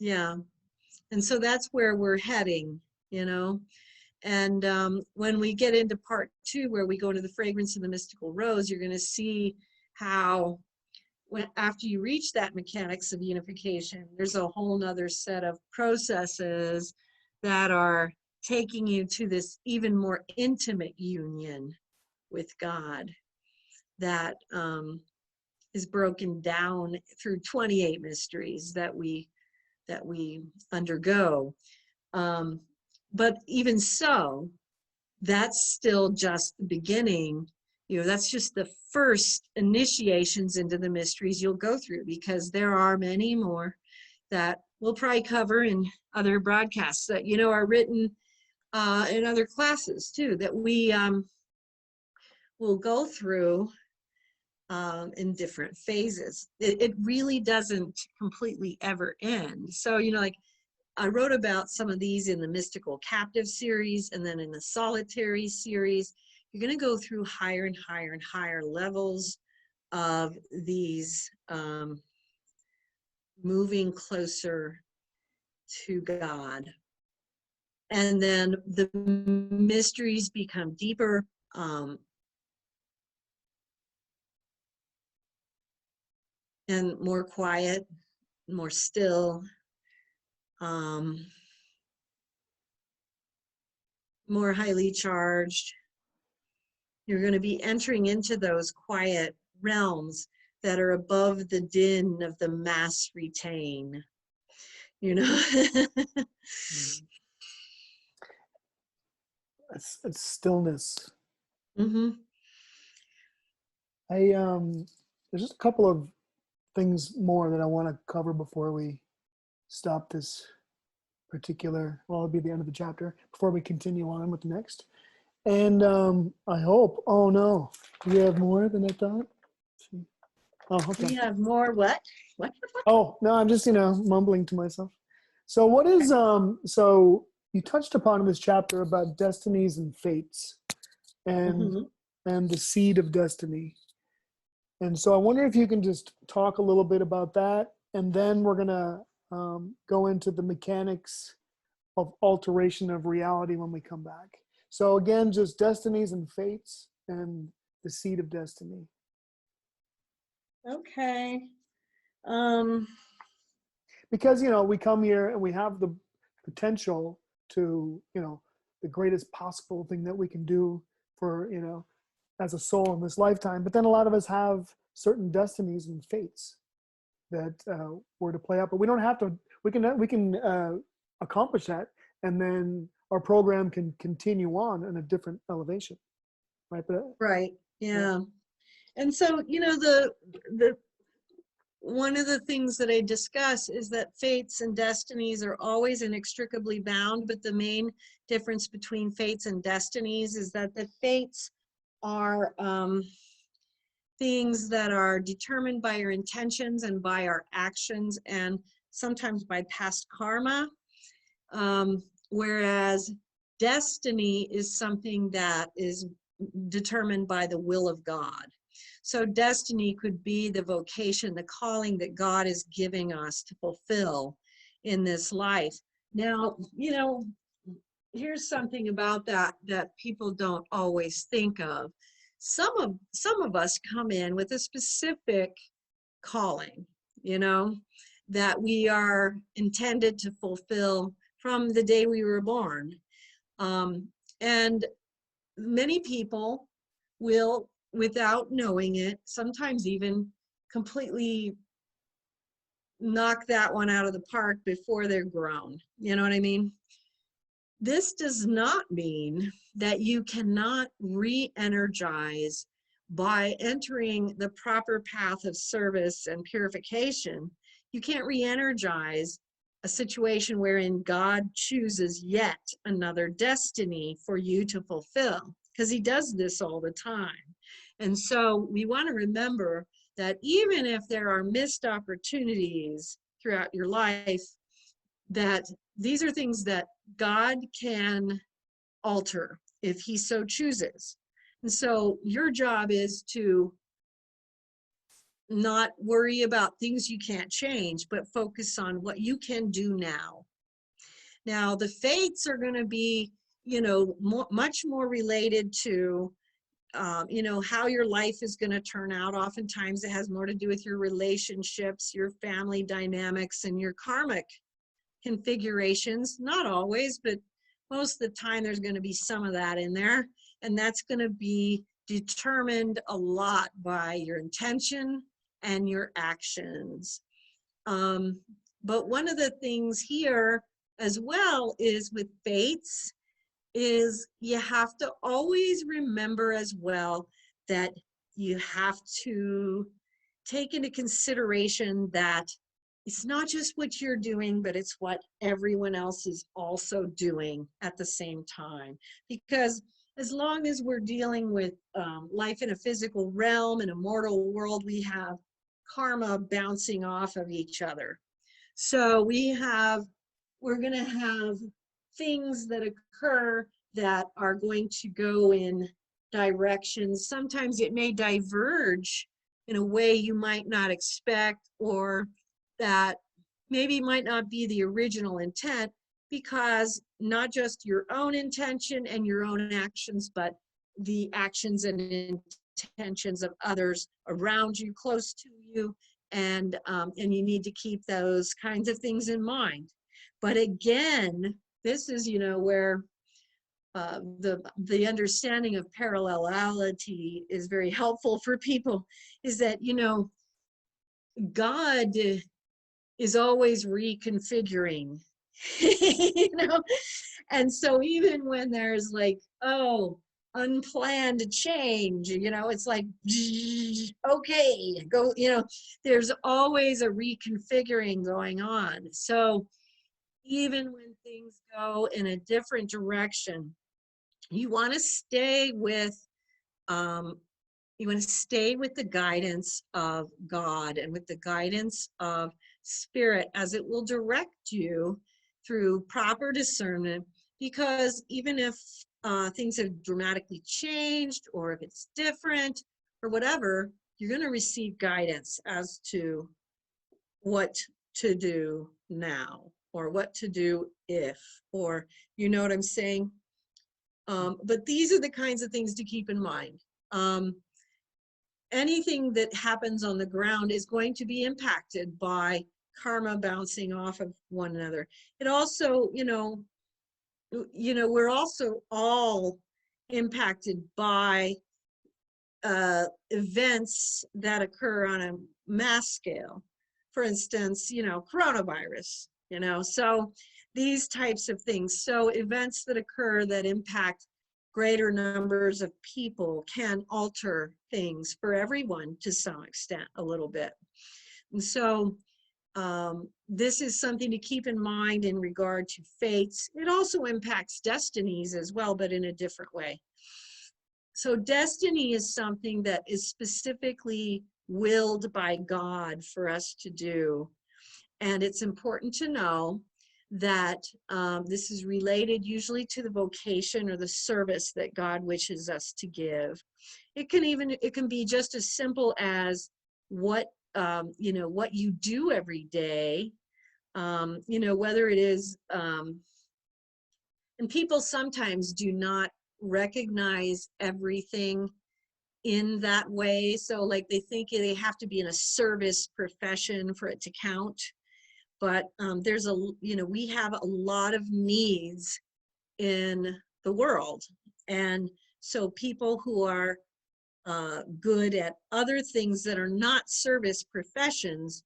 Yeah. And so that's where we're heading, you know. And when we get into part 2, where we go into the fragrance of the mystical rose, you're going to see how after you reach that mechanics of unification, there's a whole nother set of processes that are taking you to this even more intimate union with God that is broken down through 28 mysteries that we undergo. But even so, that's still just the beginning. You know, that's just the first initiations into the mysteries you'll go through, because there are many more that we'll probably cover in other broadcasts that, you know, are written in other classes too, that we will go through in different phases. It really doesn't completely ever end. So, you know, like I wrote about some of these in the Mystical Captive series, and then in the Solitary series. You're going to go through higher and higher and higher levels of these moving closer to God. And then the mysteries become deeper. And more quiet, more still, more highly charged. You're going to be entering into those quiet realms that are above the din of the mass retain, you know. It's stillness. Mm-hmm. There's just a couple of things more that I want to cover before we stop this particular, well, it'll be the end of the chapter, before we continue on with the next. And I hope, oh no, do we have more than I thought? Oh, okay. We have more what? Oh, no, I'm just, mumbling to myself. So what is, so you touched upon in this chapter about destinies and fates and the seed of destiny. And so I wonder if you can just talk a little bit about that, and then we're going to go into the mechanics of alteration of reality when we come back. So again, just destinies and fates and the seed of destiny. Okay. Because, we come here and we have the potential to, the greatest possible thing that we can do for, as a soul in this lifetime. But then a lot of us have certain destinies and fates that were to play out, but we don't have to, we can accomplish that. And then our program can continue on in a different elevation. Right. Right. Yeah. And so, the one of the things that I discuss is that fates and destinies are always inextricably bound, but the main difference between fates and destinies is that the fates are things that are determined by our intentions and by our actions, and sometimes by past karma, whereas destiny is something that is determined by the will of God. So destiny could be the vocation, the calling that God is giving us to fulfill in this life. Now, here's something about that people don't always think of. Some of us come in with a specific calling, that we are intended to fulfill from the day we were born. And many people will, without knowing it, sometimes even completely knock that one out of the park before they're grown. You know what I mean? This does not mean that you cannot re-energize by entering the proper path of service and purification. You can't re-energize a situation wherein God chooses yet another destiny for you to fulfill, because he does this all the time. And so we want to remember that even if there are missed opportunities throughout your life, that these are things that God can alter if he so chooses. And so your job is to not worry about things you can't change, but focus on what you can do now. Now, the fates are going to be, much more related to, how your life is going to turn out. Oftentimes, it has more to do with your relationships, your family dynamics, and your karmic configurations. Not always, but most of the time, there's going to be some of that in there. And that's going to be determined a lot by your intention and your actions. But one of the things here as well is with fates is you have to always remember as well that you have to take into consideration that it's not just what you're doing, but it's what everyone else is also doing at the same time. Because as long as we're dealing with life in a physical realm, in a mortal world, we have karma bouncing off of each other. So we're going to have things that occur that are going to go in directions. Sometimes it may diverge in a way you might not expect, or that maybe might not be the original intent, because not just your own intention and your own actions, but the actions and intentions of others around you, close to you, and you need to keep those kinds of things in mind. But again, this is, where the understanding of parallelity is very helpful for people, is that, God is always reconfiguring, and so even when there's like, unplanned change, it's like, okay, go, there's always a reconfiguring going on. So even when things go in a different direction, you want to stay with the guidance of God and with the guidance of Spirit, as it will direct you through proper discernment. Because even if things have dramatically changed, or if it's different or whatever, you're going to receive guidance as to what to do now, or what to do if, or you know what I'm saying? But these are the kinds of things to keep in mind. Anything that happens on the ground is going to be impacted by karma bouncing off of one another. It also, we're also all impacted by events that occur on a mass scale. For instance, coronavirus, so these types of things. So events that occur that impact greater numbers of people can alter things for everyone to some extent a little bit. And so this is something to keep in mind in regard to fates. It also impacts destinies as well, but in a different way. So destiny is something that is specifically willed by God for us to do. And it's important to know that this is related usually to the vocation or the service that God wishes us to give. It can be just as simple as what you do every day, whether it is, and people sometimes do not recognize everything in that way. So like they think they have to be in a service profession for it to count. But we have a lot of needs in the world. And so people who are good at other things that are not service professions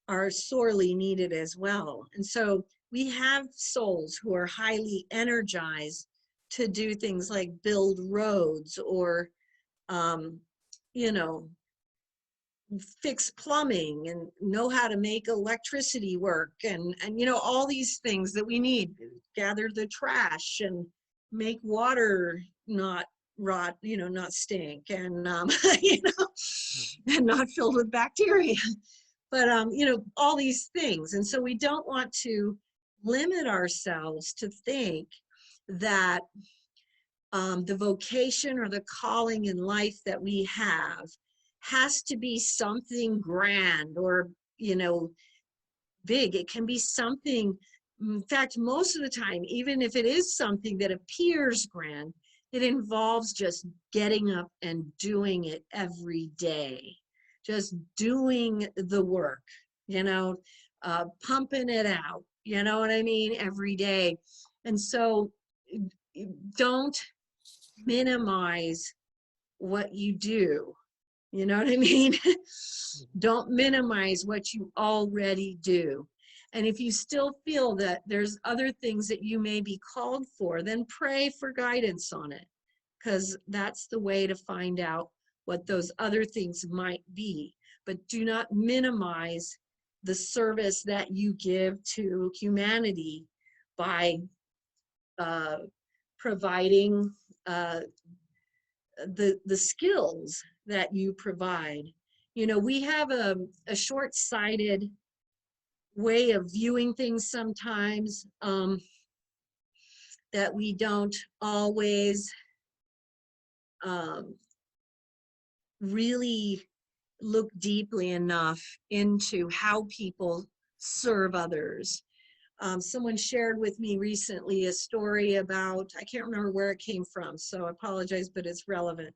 are sorely needed as well. And so we have souls who are highly energized to do things like build roads, or fix plumbing, and know how to make electricity work, and all these things that we need, gather the trash and make water not rot, not stink, and and not filled with bacteria. But all these things. And so we don't want to limit ourselves to think that the vocation or the calling in life that we have has to be something grand or, big. It can be something, in fact, most of the time, even if it is something that appears grand, it involves just getting up and doing it every day, just doing the work, pumping it out, you know what I mean, every day. And so don't minimize what you do. You know what I mean? Don't minimize what you already do. And if you still feel that there's other things that you may be called for, then pray for guidance on it, because that's the way to find out what those other things might be. But do not minimize the service that you give to humanity by providing the skills that you provide. We have a short-sighted way of viewing things sometimes, that we don't always really look deeply enough into how people serve others. Someone shared with me recently a story about, I can't remember where it came from, so I apologize, but it's relevant,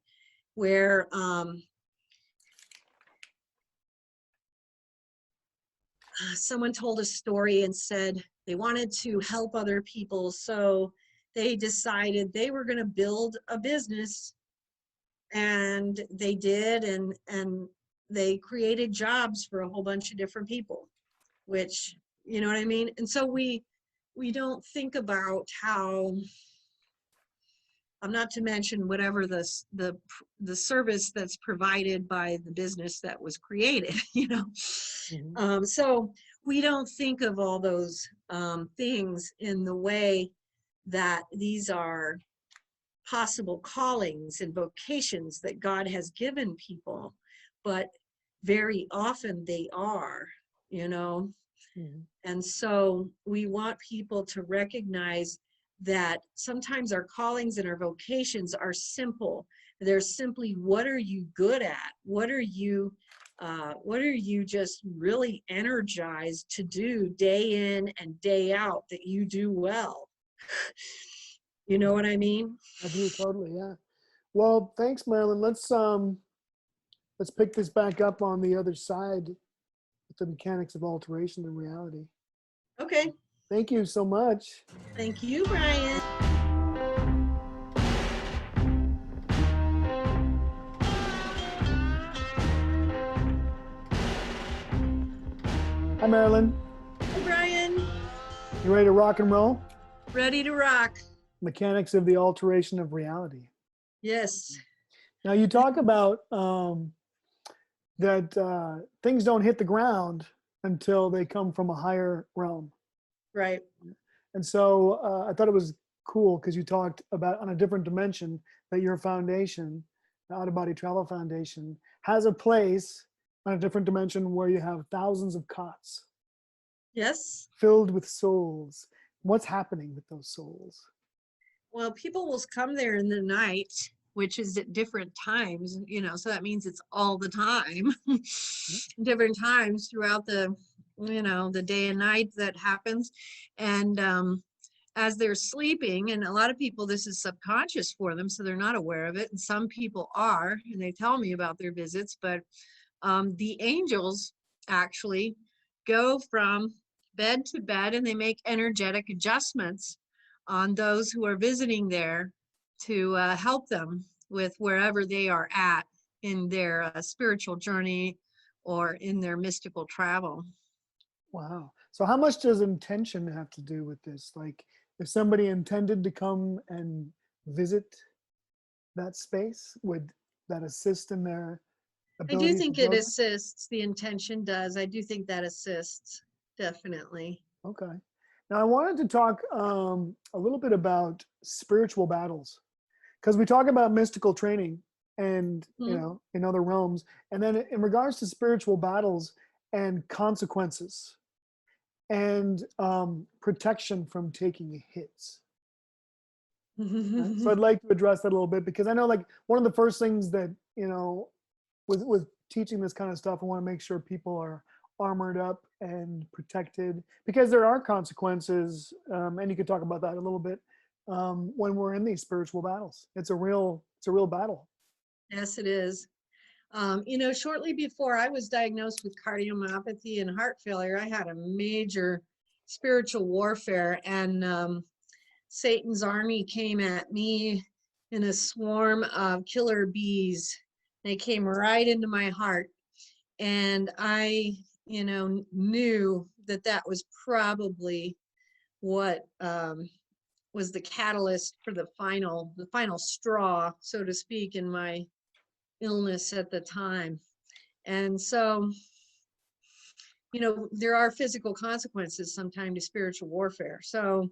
where someone told a story and said they wanted to help other people, so they decided they were going to build a business, and they did, and they created jobs for a whole bunch of different people, which, you know what I mean? And so we don't think about how, not to mention whatever the service that's provided by the business that was created, So we don't think of all those things in the way that these are possible callings and vocations that God has given people, but very often they are, And so we want people to recognize that sometimes our callings and our vocations are simple. They're simply, what are you good at? What are you just really energized to do day in and day out that you do well? You know what I mean? I do, totally, yeah. Well, thanks, Marilynn. Let's pick this back up on the other side with the mechanics of alteration and reality. Okay. Thank you so much. Thank you, Brian. Hi, Marilynn. Hey, Brian. You ready to rock and roll? Ready to rock. Mechanics of the alteration of reality. Yes. Now, you talk about that things don't hit the ground until they come from a higher realm. Right. And so I thought it was cool because you talked about on a different dimension that your foundation, the Out of Body Travel Foundation, has a place on a different dimension where you have thousands of cots. Yes. Filled with souls. What's happening with those souls? Well, people will come there in the night, which is at different times, so that means it's all the time, different times throughout the day and night that happens. And as they're sleeping, and a lot of people, this is subconscious for them, so they're not aware of it. And some people are, and they tell me about their visits, but the angels actually go from bed to bed, and they make energetic adjustments on those who are visiting there to help them with wherever they are at in their spiritual journey or in their mystical travel. Wow. So how much does intention have to do with this? Like if somebody intended to come and visit that space, would that assist in their ability? I do think it assists. The intention does. I do think that assists, definitely. Okay. Now I wanted to talk a little bit about spiritual battles, because we talk about mystical training and in other realms, and then in regards to spiritual battles and consequences and protection from taking hits. So I'd like to address that a little bit, because I know like one of the first things that with teaching this kind of stuff, I want to make sure people are armored up and protected, because there are consequences, and you could talk about that a little bit, when we're in these spiritual battles. It's a real battle. Yes, it is. Shortly before I was diagnosed with cardiomyopathy and heart failure, I had a major spiritual warfare, and Satan's army came at me in a swarm of killer bees. They came right into my heart, and I, knew that that was probably what was the catalyst for the final straw, so to speak, in my illness at the time. And so, there are physical consequences sometimes to spiritual warfare. So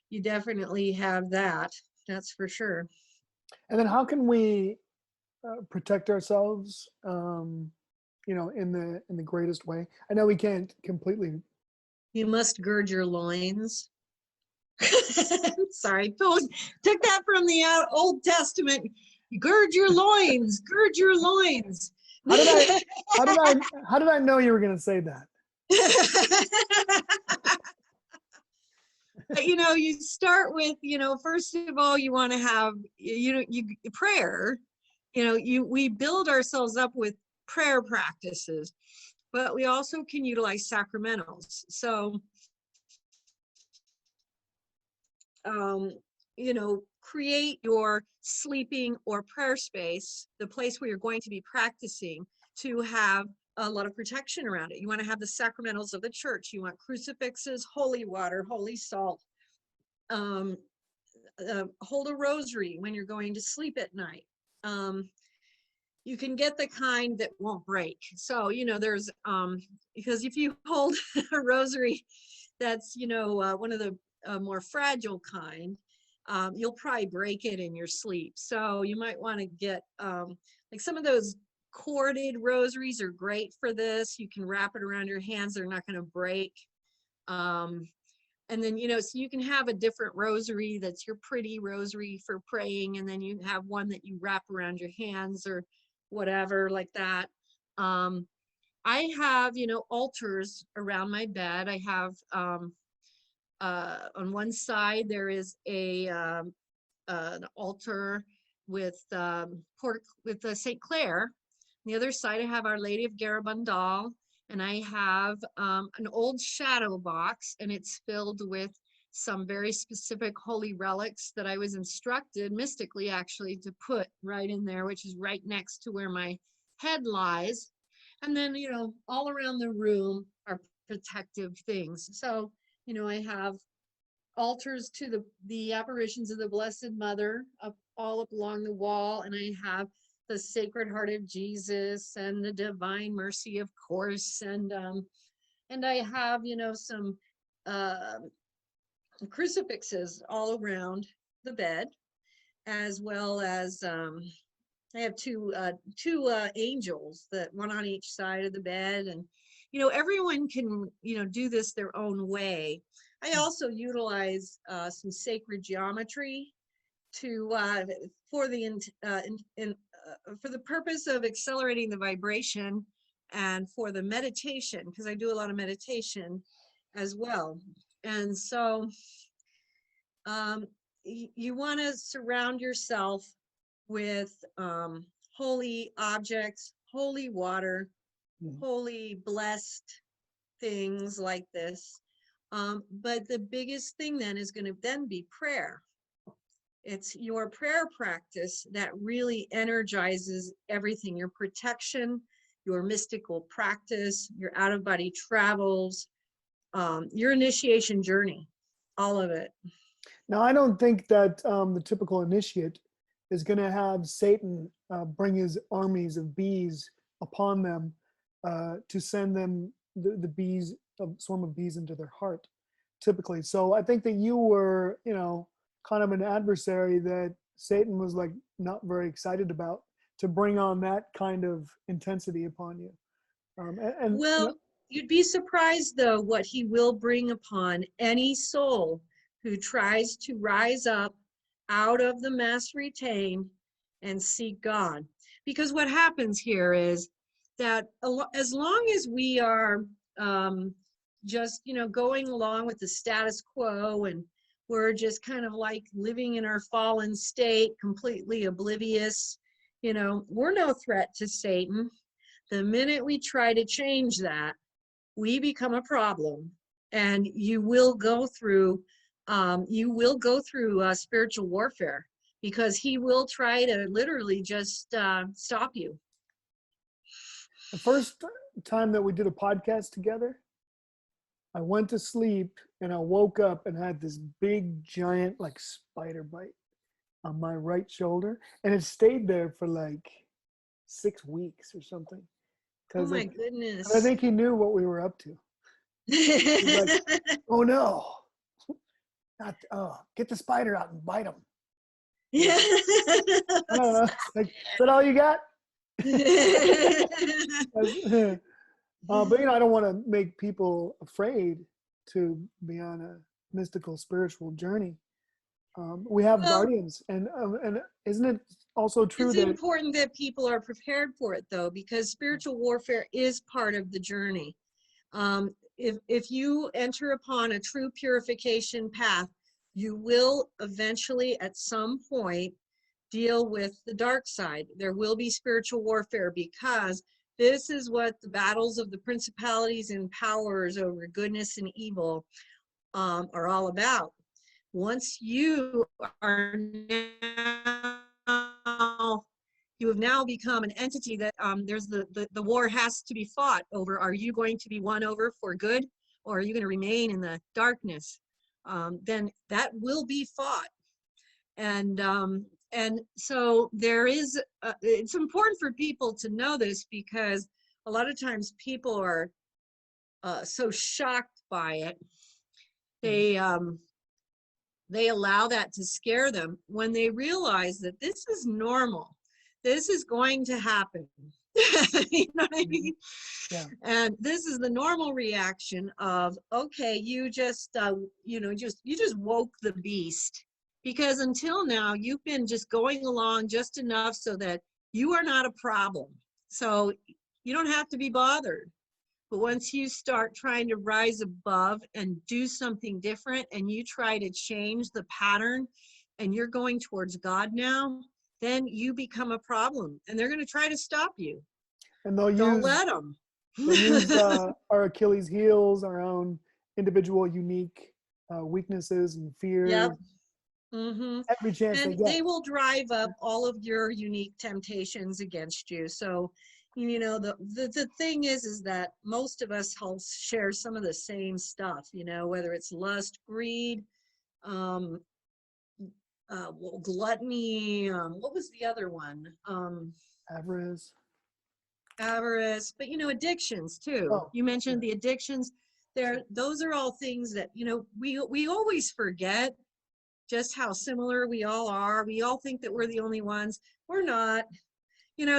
you definitely have that. That's for sure. And then how can we protect ourselves, in the greatest way? I know we can't completely. You must gird your loins. Sorry, took that from the Old Testament. Gird your loins, gird your loins. How did I know you were going to say that? You start with, first of all, you want to have, prayer. We build ourselves up with prayer practices, but we also can utilize sacramentals. So, create your sleeping or prayer space, the place where you're going to be practicing, to have a lot of protection around it. You want to have the sacramentals of the church. You want crucifixes, holy water, holy salt. Hold a rosary when you're going to sleep at night. You can get the kind that won't break. So, there's, because if you hold a rosary that's, one of the more fragile kind, you'll probably break it in your sleep. So you might want to get like some of those corded rosaries are great for this. You can wrap it around your hands. They're not going to break. And then, so you can have a different rosary that's your pretty rosary for praying. And then you have one that you wrap around your hands or whatever like that. I have, altars around my bed. I have, on one side, there is an altar with St. Clare. On the other side, I have Our Lady of Garabandal, and I have an old shadow box, and it's filled with some very specific holy relics that I was instructed mystically, actually, to put right in there, which is right next to where my head lies. And then, all around the room are protective things. So, I have altars to the apparitions of the Blessed Mother all up along the wall, and I have the Sacred Heart of Jesus and the Divine Mercy, of course, and I have, some crucifixes all around the bed, as well as I have two angels, that one on each side of the bed, and everyone can do this their own way. I also utilize some sacred geometry to for the purpose of accelerating the vibration, and for the meditation, because I do a lot of meditation as well. And so you want to surround yourself with holy objects, holy water, holy blessed things like this. But the biggest thing then is going to then be prayer. It's your prayer practice that really energizes everything: your protection, your mystical practice, your out-of-body travels, your initiation journey, all of it. Now, I don't think that the typical initiate is going to have Satan bring his armies of bees upon them to send them the bees, a swarm of bees into their heart, typically. So I think that you were, kind of an adversary that Satan was like not very excited about, to bring on that kind of intensity upon you. Well, you'd be surprised though what he will bring upon any soul who tries to rise up out of the mass retained and seek God. Because what happens here is that as long as we are just, going along with the status quo, and we're just kind of like living in our fallen state, completely oblivious, we're no threat to Satan. The minute we try to change that, we become a problem, and you will go through spiritual warfare, because he will try to literally just stop you. The first time that we did a podcast together, I went to sleep and I woke up and had this big giant like spider bite on my right shoulder, and it stayed there for like 6 weeks or something. Oh my Like, goodness. I think he knew what we were up to. He's like, oh no, get the spider out and bite him. Yeah. I don't know. Like, is that all you got? But I don't want to make people afraid to be on a mystical spiritual journey. We have guardians, and isn't it also true it's that important that people are prepared for it, though, because spiritual warfare is part of the journey. If you enter upon a true purification path, you will eventually at some point deal with the dark side. There will be spiritual warfare, because this is what the battles of the principalities and powers over goodness and evil are all about. Once you have now become an entity that there's the war has to be fought over. Are you going to be won over for good, or are you going to remain in the darkness? Then that will be fought. And so there is, it's important for people to know this, because a lot of times people are so shocked by it. They allow that to scare them, when they realize that this is normal. This is going to happen. You know what I mean? Yeah. And this is the normal reaction of, okay, you just woke the beast. Because until now, you've been just going along just enough so that you are not a problem. So you don't have to be bothered. But once you start trying to rise above and do something different, and you try to change the pattern, and you're going towards God now, then you become a problem. And they're going to try to stop you. And Don't let them. They'll use our Achilles heels, our own individual unique weaknesses and fears. Yep. Mm-hmm. Every chance And they get. they will drive up all of your unique temptations against you. So, the thing is that most of us share some of the same stuff, whether it's lust, greed, gluttony, what was the other one? Avarice, but addictions too. Oh, you mentioned the addictions. Those are all things that, we always forget just how similar we all are. We all think that we're the only ones. We're not.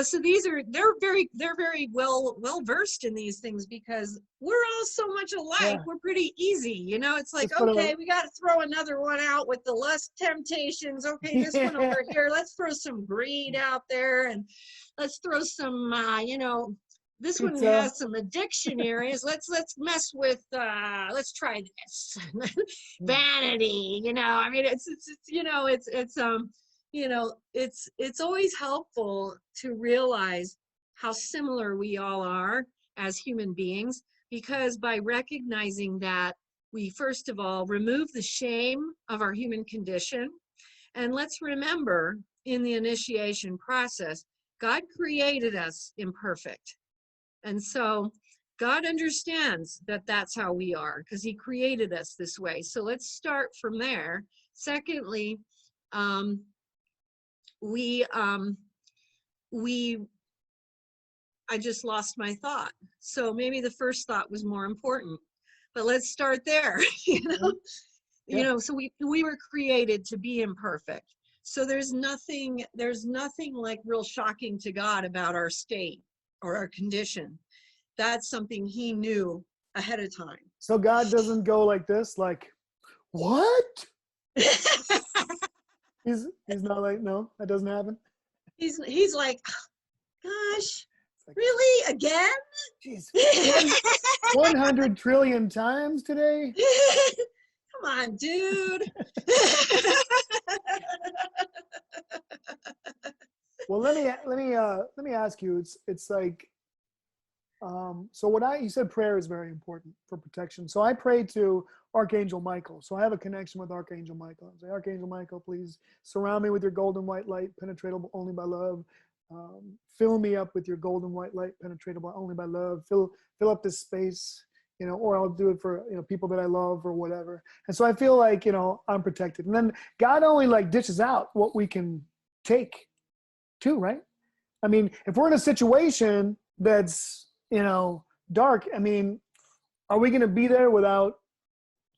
So they're very well versed in these things, because we're all so much alike. Yeah. We're pretty easy. It's like, okay, we got to throw another one out with the lust temptations. Okay, this one over here. Let's throw some greed out there, and let's throw some, this one has some addiction areas. Let's mess with, let's try this. Vanity, I mean, it's always helpful to realize how similar we all are as human beings, because by recognizing that, we first of all remove the shame of our human condition. And let's remember, in the initiation process, God created us imperfect. And so God understands that that's how we are, because he created us this way. So let's start from there. Secondly, I just lost my thought. So maybe the first thought was more important, but let's start there. So we were created to be imperfect. So there's nothing like real shocking to God about our state or our condition. That's something he knew ahead of time. So God doesn't go like this, like, what? He's not like, no, that doesn't happen. He's like, gosh, Really? Again? Jeez. 100 trillion times today? Come on, dude. Well, let me ask you. It's like, so you said prayer is very important for protection. So I pray to Archangel Michael. So I have a connection with Archangel Michael. I say, Archangel Michael, please surround me with your golden white light, penetratable only by love. Fill me up with your golden white light, penetratable only by love. Fill up this space, or I'll do it for, people that I love or whatever. And so I feel like, I'm protected. And then God only like dishes out what we can take too, right? I mean, if we're in a situation that's, dark, I mean, are we going to be there without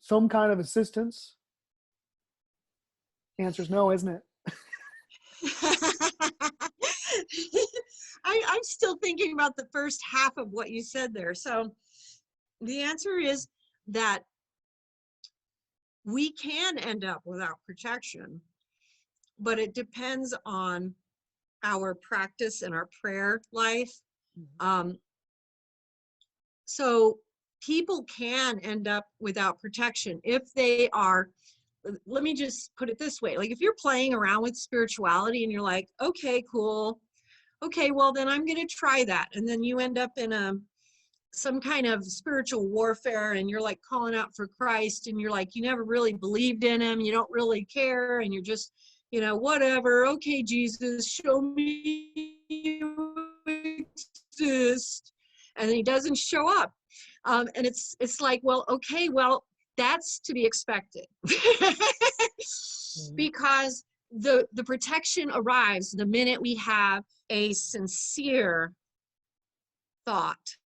some kind of assistance? The answer is no, isn't it? I'm still thinking about the first half of what you said there. So the answer is that we can end up without protection, but it depends on our practice and our prayer life. So people can end up without protection if they are, let me just put it this way. Like if you're playing around with spirituality and you're like, okay, cool. Okay, well then I'm going to try that. And then you end up in some kind of spiritual warfare and you're like calling out for Christ and you're like, you never really believed in him. You don't really care. And you're just, whatever. Okay, Jesus, show me you exist. And then he doesn't show up. And it's like, well, okay, well, that's to be expected. Because the protection arrives the minute we have a sincere thought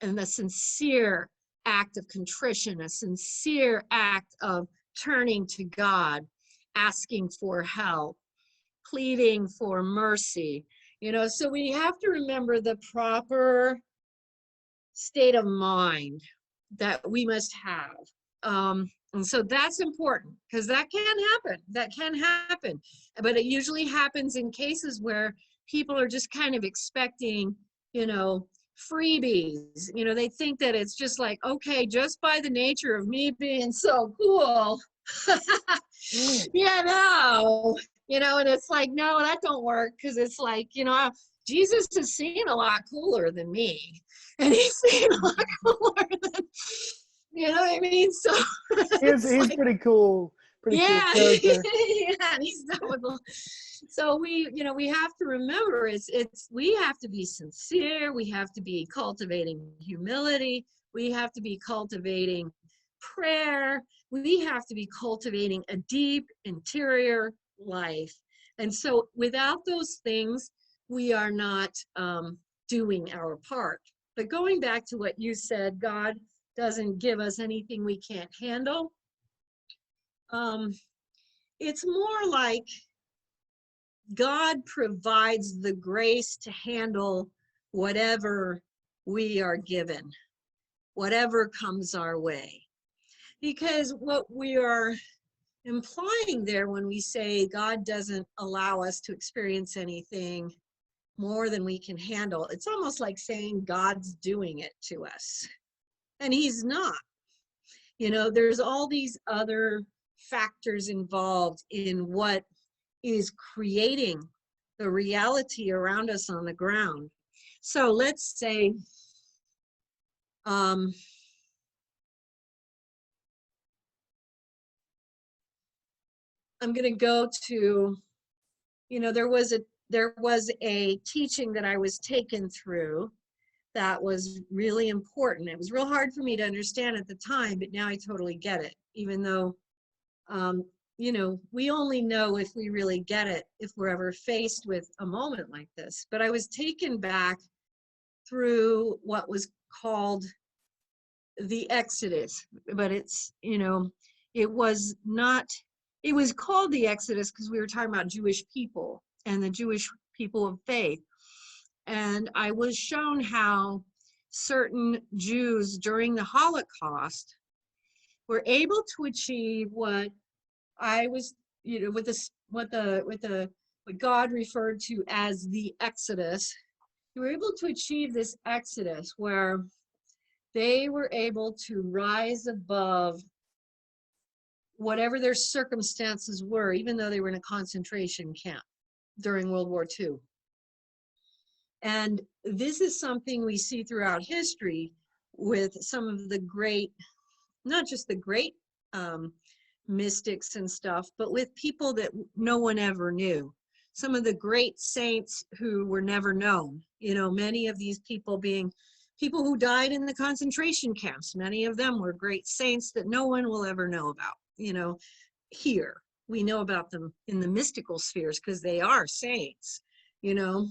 and a sincere act of contrition, a sincere act of turning to God, asking for help, pleading for mercy. So we have to remember the proper state of mind that we must have. And so that's important because that can happen. But it usually happens in cases where people are just kind of expecting, freebies. They think that it's just like, okay, just by the nature of me being so cool, and it's like, no, that don't work because it's like, Jesus has seen a lot cooler than me. And he's seen a lot cooler than, you know what I mean? So he's like, pretty cool. Cool character. Yeah, and he's done with so we have to remember we have to be sincere. We have to be cultivating humility. We have to be cultivating prayer. We have to be cultivating a deep interior life. And so without those things, we are not doing our part. But going back to what you said, God doesn't give us anything we can't handle. It's more like God provides the grace to handle whatever we are given, whatever comes our way. Because what we are implying there when we say God doesn't allow us to experience anything more than we can handle, it's almost like saying God's doing it to us. And he's not. There's all these other factors involved in what is creating the reality around us on the ground. So let's say I'm going to go to, there was a teaching that I was taken through that was really important. It was real hard for me to understand at the time, but now I totally get it, even though we only know if we really get it if we're ever faced with a moment like this. But I was taken back through what was called the Exodus, but it was called the Exodus because we were talking about Jewish people and the Jewish people of faith. And I was shown how certain Jews during the Holocaust were able to achieve what I was, what God referred to as the Exodus, they were able to achieve this exodus where they were able to rise above whatever their circumstances were, even though they were in a concentration camp during World War II. And this is something we see throughout history with some of the great, not just the great mystics and stuff, but with people that no one ever knew. Some of the great saints who were never known, you know, many of these people being people who died in the concentration camps. Many of them were great saints that no one will ever know about. You know, here we know about them in the mystical spheres because they are saints. You know,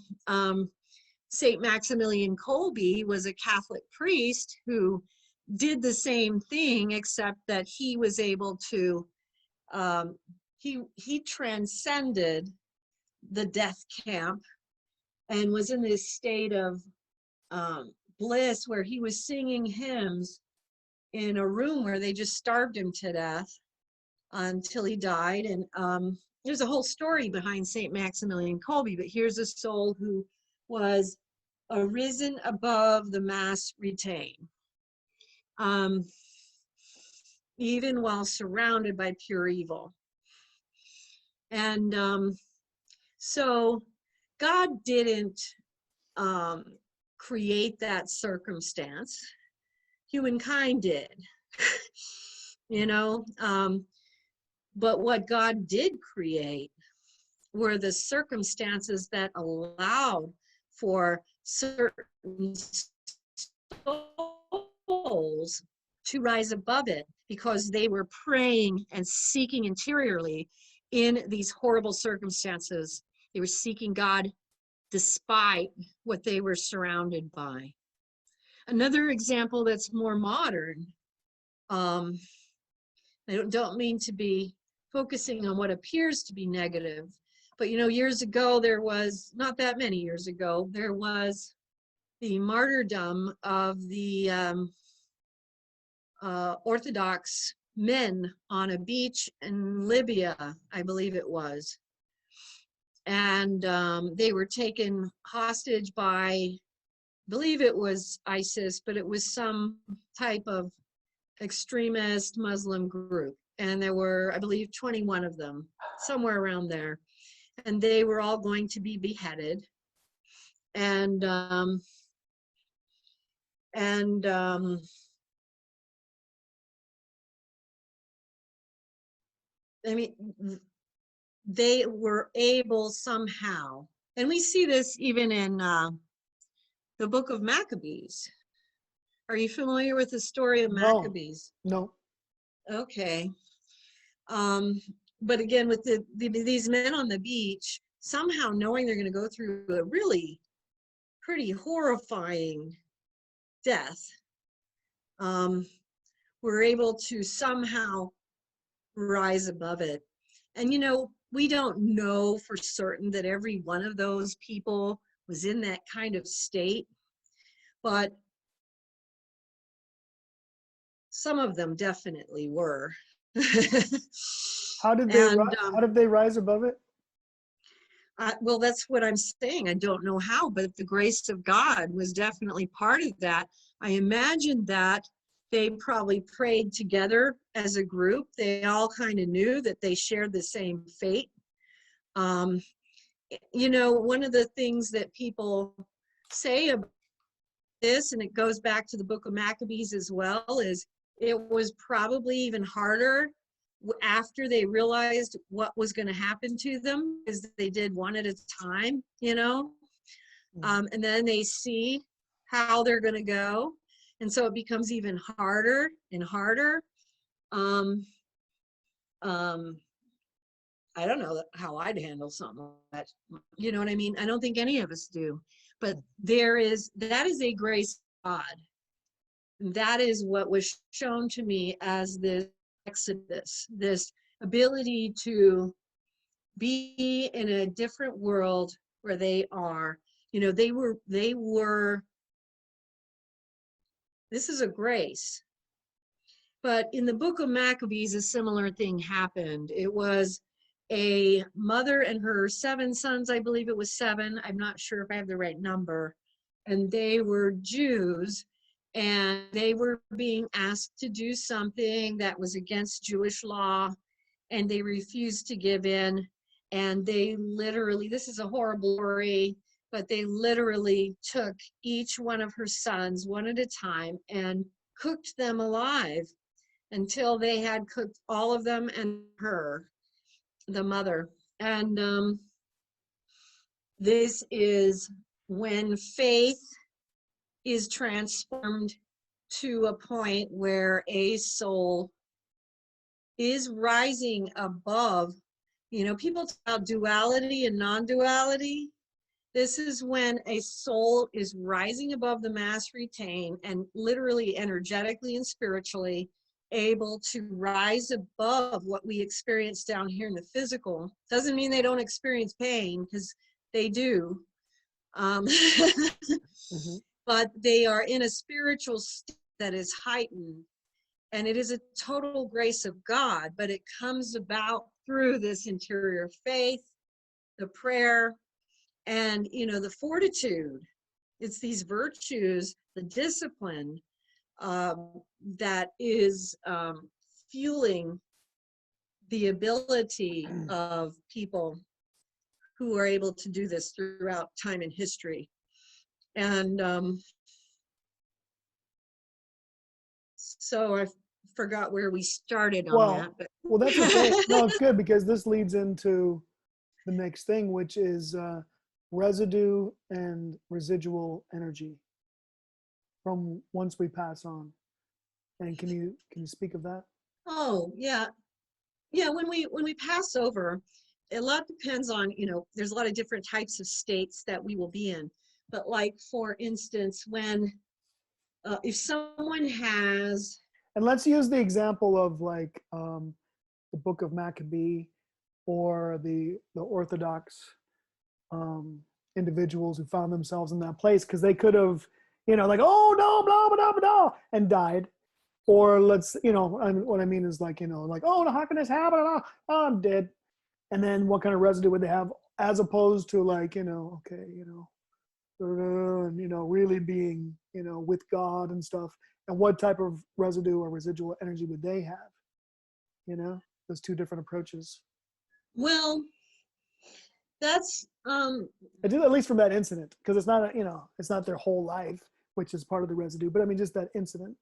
Saint Maximilian Kolbe was a Catholic priest who did the same thing, except that he was able to he transcended the death camp and was in this state of bliss where he was singing hymns in a room where they just starved him to death until he died. And there's a whole story behind Saint Maximilian Kolbe, but here's a soul who was arisen above the mass retain, even while surrounded by pure evil. And so God didn't create that circumstance. Humankind did, you know. But what God did create were the circumstances that allowed for certain souls to rise above it because they were praying and seeking interiorly in these horrible circumstances. They were seeking God despite what they were surrounded by. Another example that's more modern, I don't mean to be focusing on what appears to be negative, but you know, years ago, there was, not that many years ago, there was the martyrdom of the Orthodox men on a beach in Libya, I believe it was. And they were taken hostage by, I believe it was ISIS, but it was some type of extremist Muslim group. And there were, I believe, 21 of them, somewhere around there. And they were all going to be beheaded. And I mean, they were able somehow, and we see this even in the book of Maccabees. Are you familiar with the story of Maccabees? No. Okay. But again, with these men on the beach, somehow knowing they're going to go through a really pretty horrifying death, were able to somehow rise above it. And you know, we don't know for certain that every one of those people was in that kind of state, but some of them definitely were. How did they rise above it? Well, that's what I'm saying. I don't know how, but the grace of God was definitely part of that. I imagine that they probably prayed together as a group. They all kind of knew that they shared the same fate. You know, one of the things that people say about this, and it goes back to the book of Maccabees as well, is it was probably even harder after they realized what was going to happen to them, because they did one at a time, you know, and then they see how they're going to go. And so it becomes even harder and harder. I don't know how I'd handle something like that. You know what I mean? I don't think any of us do. But that is a grace of God. That is what was shown to me as this exodus, this ability to be in a different world where they are. You know, they were, this is a grace. But in the book of Maccabees, a similar thing happened. It was a mother and her 7 sons, I believe it was 7. I'm not sure if I have the right number. and they were Jews, and they were being asked to do something that was against Jewish law, and they refused to give in. And they literally, this is a horrible story, but they literally took each one of her sons one at a time and cooked them alive until they had cooked all of them and her, the mother. And this is when faith is transformed to a point where a soul is rising above. You know, people talk about duality and non-duality. This is when a soul is rising above the mass retain and literally energetically and spiritually able to rise above what we experience down here in the physical. Doesn't mean they don't experience pain, because they do. But they are in a spiritual state that is heightened. And it is a total grace of God, but it comes about through this interior faith, the prayer, and, you know, the fortitude. It's these virtues, the discipline, that is fueling the ability of people who are able to do this throughout time and history. And so I forgot where we started on that. But. Well, that's okay. No, it's good, because this leads into the next thing, which is residue and residual energy from once we pass on. And can you speak of that? Oh, yeah. Yeah, when we pass over, a lot depends on, you know, there's a lot of different types of states that we will be in. But like, for instance, when if someone has, and let's use the example of like the Book of Maccabee, or the Orthodox individuals who found themselves in that place, because they could have, you know, like, oh no, blah blah blah blah, and died. Or let's, you know, what I mean is like, you know, like, oh no, how can this happen? Oh, I'm dead. And then what kind of residue would they have, as opposed to like, you know, okay, you know, and, you know, really being, you know, with God and stuff. And what type of residue or residual energy would they have? You know, those two different approaches. well, that's At least from that incident, because it's not, you know, it's not their whole life, which is part of the residue, but I mean, just that incident,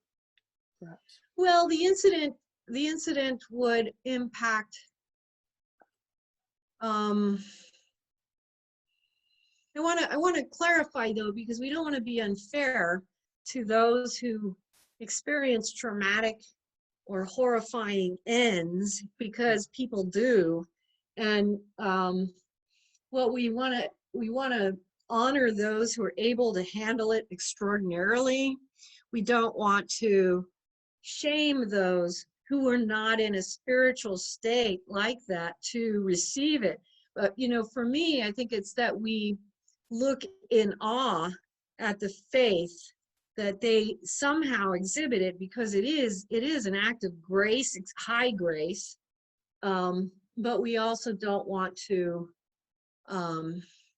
perhaps. well, the incident would impact I want to clarify, though, because we don't want to be unfair to those who experience traumatic or horrifying ends, because people do. And what we want to honor those who are able to handle it extraordinarily. We don't want to shame those who are not in a spiritual state like that to receive it. But, you know, for me, I think it's that we look in awe at the faith that they somehow exhibited, because it is an act of grace, it's high grace. But we also don't want to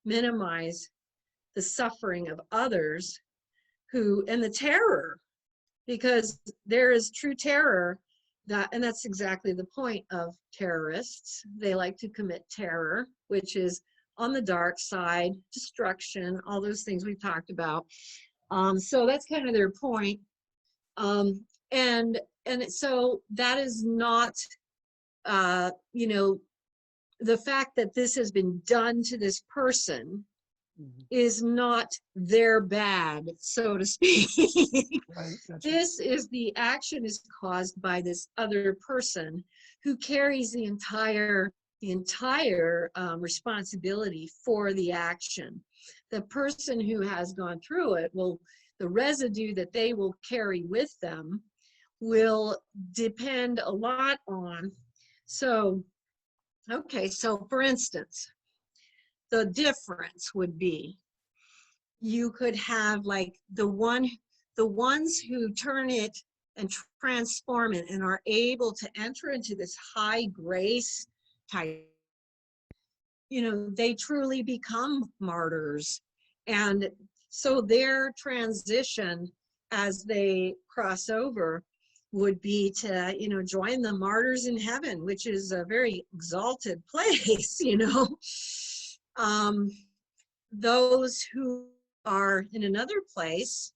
minimize the suffering of others and the terror, because there is true terror, and that's exactly the point of terrorists. They like to commit terror, which is on the dark side, destruction, all those things we've talked about. So that's kind of their point. And so that is not, you know, the fact that this has been done to this person is not their bad, so to speak. Right, gotcha. This is the action is caused by this other person who carries the entire responsibility for the action. The person who has gone through it the residue that they will carry with them will depend a lot on. So, okay, so for instance, the difference would be, you could have like the ones who turn it and transform it and are able to enter into this high grace type, you know, they truly become martyrs. And So their transition as they cross over would be to, join the martyrs in heaven, which is a very exalted place, Those who are in another place,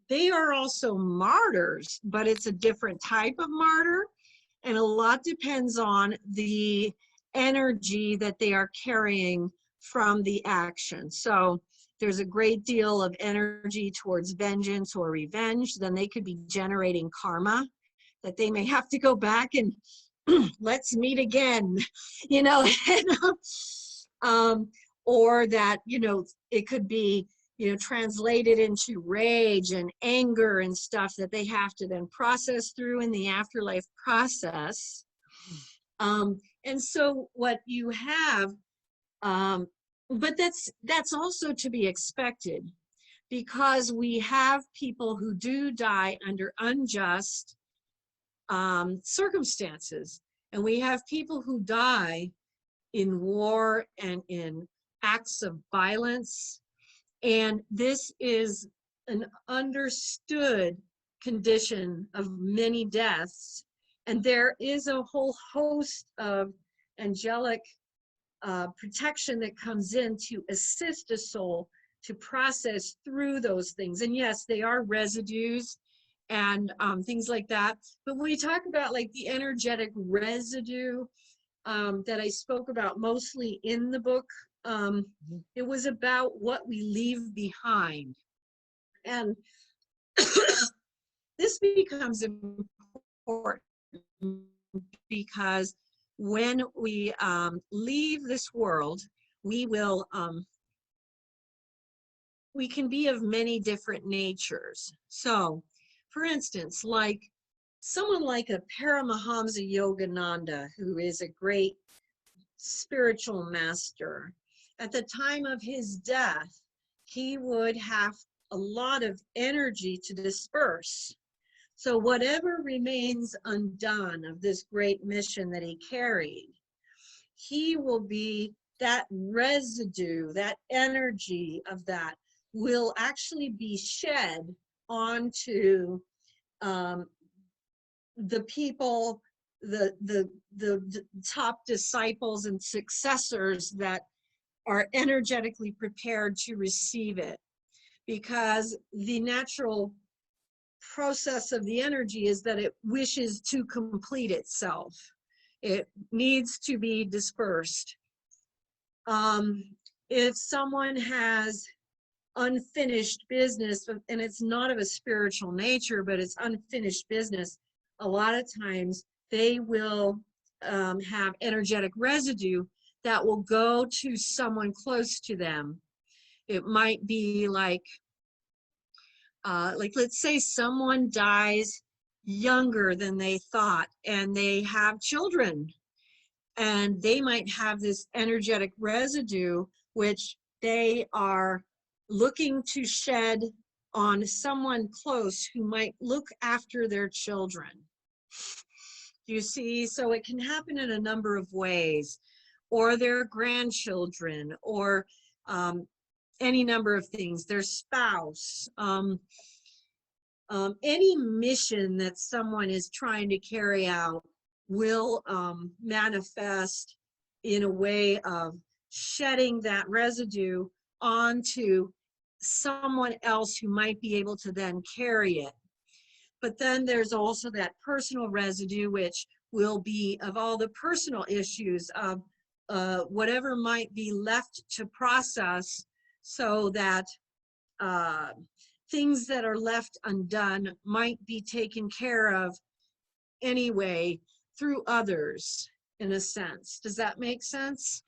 they are also martyrs, but it's a different type of martyr. And a lot depends on the energy that they are carrying from the action. So there's a great deal of energy towards vengeance or revenge. Then they could be generating karma that they may have to go back and let's meet again, or that, it could be, translated into rage and anger and stuff that they have to then process through in the afterlife process. And so what you have, but that's also to be expected, because we have people who do die under unjust circumstances, and we have people who die in war and in acts of violence. And this is an understood condition of many deaths. And there is a whole host of angelic protection that comes in to assist a soul to process through those things. And yes, they are residues and things like that. But when we talk about like the energetic residue that I spoke about mostly in the book, it was about what we leave behind. And this becomes important because when we leave this world, we can be of many different natures. So, for instance, like someone like a Paramahamsa Yogananda, who is a great spiritual master, at the time of his death, he would have a lot of energy to disperse. So whatever remains undone of this great mission that he carried, he will be, that residue, that energy of that will actually be shed onto the people, the top disciples and successors that are energetically prepared to receive it, because the natural process of the energy is that it wishes to complete itself. It needs to be dispersed. If someone has unfinished business, and it's not of a spiritual nature, but it's unfinished business, a lot of times they will have energetic residue that will go to someone close to them. It might be like let's say someone dies younger than they thought, and they have children, and they might have this energetic residue which they are looking to shed on someone close who might look after their children. You see, so it can happen in a number of ways, or their grandchildren, or any number of things, their spouse, any mission that someone is trying to carry out will manifest in a way of shedding that residue onto someone else who might be able to then carry it. But then there's also that personal residue, which will be of all the personal issues of whatever might be left to process, so that things that are left undone might be taken care of anyway through others, in a sense. Does that make sense?